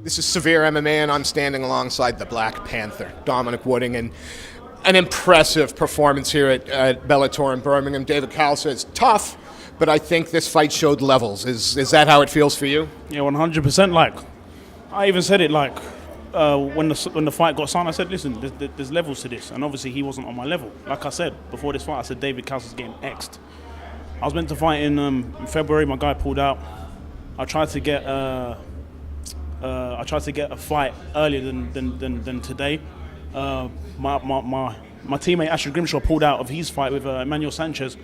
This is Severe MMA, and I'm standing alongside the Black Panther, Dominique Wooding, and an impressive performance here at Bellator in Birmingham. David Cal says tough, but I think this fight showed levels. Is that how it feels for you? Yeah, 100%. Like, I even said it like when the fight got signed. I said, listen, there's levels to this, and obviously he wasn't on my level. Like I said before this fight, I said David Cal is getting X'd. I was meant to fight in February. My guy pulled out. I tried to get a fight earlier than today. My teammate Asher Grimshaw pulled out of his fight with Emmanuel Sanchez.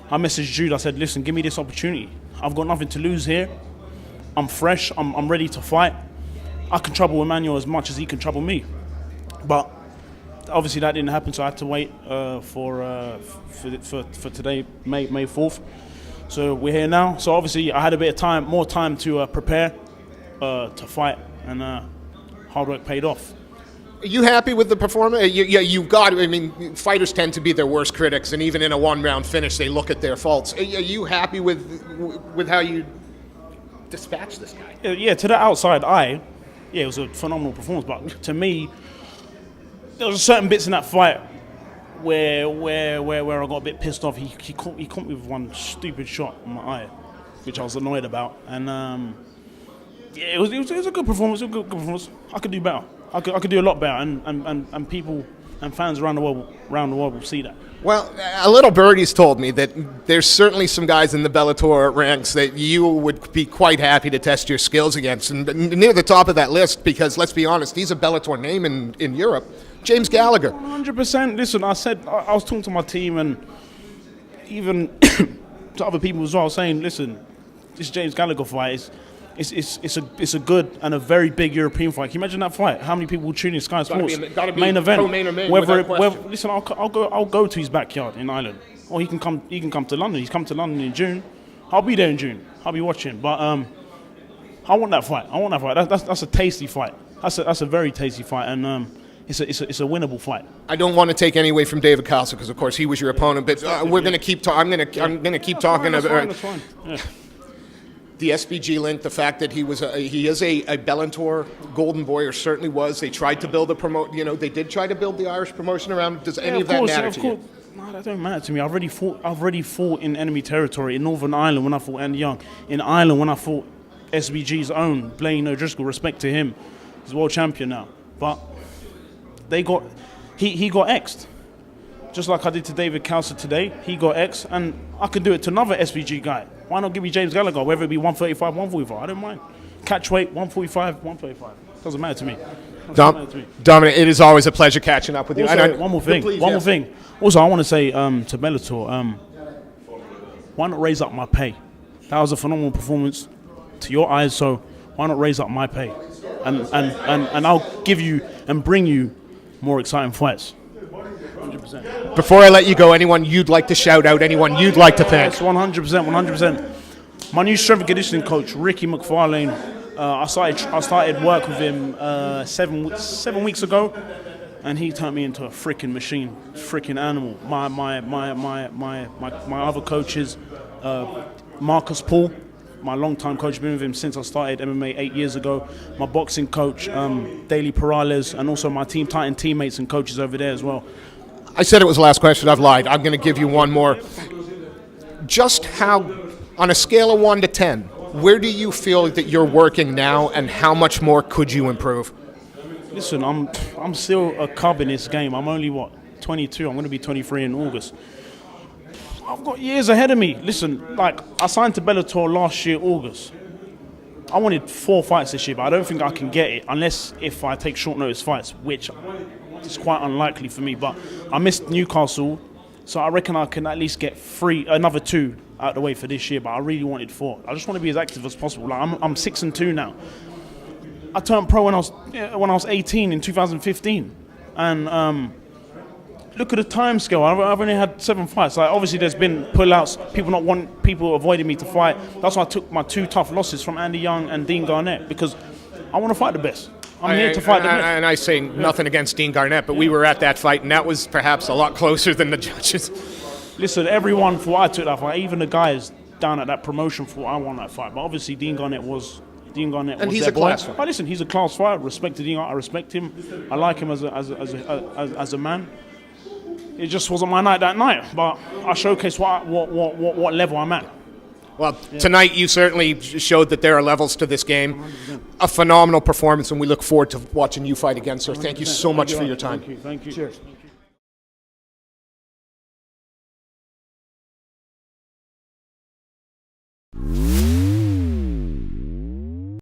I messaged Jude. I said, listen, give me this opportunity. I've got nothing to lose here. I'm fresh. I'm ready to fight. I can trouble Emmanuel as much as he can trouble me. But obviously that didn't happen, so I had to wait for today, May 4th. So we're here now. So obviously I had a bit of more time to prepare to fight, and hard work paid off. Are you happy with the performance? You've got. I mean, fighters tend to be their worst critics, and even in a one-round finish, they look at their faults. Are you happy with how you dispatched this guy? Yeah, to the outside eye, yeah, it was a phenomenal performance. But to me, there was certain bits in that fight where I got a bit pissed off. He caught me with one stupid shot on my eye, which I was annoyed about. And yeah, it was a good performance. It was a good performance. I could do better. I could do a lot better, and people and fans around the world will see that. Well, a little birdie's told me that there's certainly some guys in the Bellator ranks that you would be quite happy to test your skills against, and near the top of that list, because let's be honest, he's a Bellator name in Europe. James Gallagher. 100%. Listen, I was talking to my team and even to other people as well, saying, listen, this James Gallagher fight it's a good and a very big European fight. Can you imagine that fight? How many people will tune in Sky Sports? Main event. Listen, I'll go to his backyard in Ireland, or he can come to London. He's come to London in June. I'll be there in June. I'll be watching. But I want that fight. That's a tasty fight. That's a very tasty fight, and it's a winnable fight. I don't want to take any away from David Castle because, of course, he was your opponent. But we're going to keep talking. I'm going to keep talking about. That's fine. Yeah. The SBG link, the fact that he is a Bellator golden boy, or certainly was. They tried to build they did try to build the Irish promotion around. Does any of that matter to you? No, that don't matter to me. I've already fought in enemy territory in Northern Ireland when I fought Andy Young. In Ireland when I fought SBG's own Blaine O'Driscoll. Respect to him, he's world champion now. But he got X'd. Just like I did to David Calcer today, he got X, and I could do it to another SVG guy. Why not give me James Gallagher, whether it be 135, 145? I don't mind. Catch weight, 145, 135. Doesn't matter to me. Dominic, it is always a pleasure catching up with you. Also, one more thing. Also, I want to say to Bellator, why not raise up my pay? That was a phenomenal performance to your eyes, so why not raise up my pay? And I'll give you and bring you more exciting fights. 100%. Before I let you go, anyone you'd like to shout out, anyone you'd like to thank? Yes, 100%. My new strength and conditioning coach, Ricky McFarlane. I started work with him 7 weeks ago, and he turned me into a freaking machine, freaking animal. My other coaches, Marcus Paul, my long-time coach, been with him since I started MMA 8 years ago. My boxing coach, Daly Perales, and also my Team Titan teammates and coaches over there as well. I said it was the last question. I've lied. I'm going to give you one more. Just how, on a scale of 1 to 10, where do you feel that you're working now, and how much more could you improve? Listen, I'm still a cub in this game. I'm only 22. I'm going to be 23 in August. I've got years ahead of me. Listen, like, I signed to Bellator last year, August. I wanted 4 fights this year, but I don't think I can get it unless if I take short notice fights, which is quite unlikely for me. But I missed Newcastle, so I reckon I can at least get another 2 out of the way for this year. But I really wanted 4. I just want to be as active as possible. Like, I'm 6-2 now. I turned pro when I was 18 in 2015, and look at the time scale. I've only had 7 fights. Like, obviously, there's been pullouts. People avoiding me to fight. That's why I took my 2 tough losses from Andy Young and Dean Garnett, because I want to fight the best. I'm here to fight the best. And I say nothing against Dean Garnett, but we were at that fight, and that was perhaps a lot closer than the judges. Listen, everyone thought I took that fight. Even the guys down at that promotion thought I won that fight. But obviously, Dean Garnett was Dean Garnett And was he's their a boy. class fighter. But listen, he's a class fighter. Respected Dean. I respect him. I like him as a man. It just wasn't my night that night, but I showcased what level I'm at. Well, tonight you certainly showed that there are levels to this game. A phenomenal performance, and we look forward to watching you fight again, sir. Thank you so much for your time. Thank you. Cheers.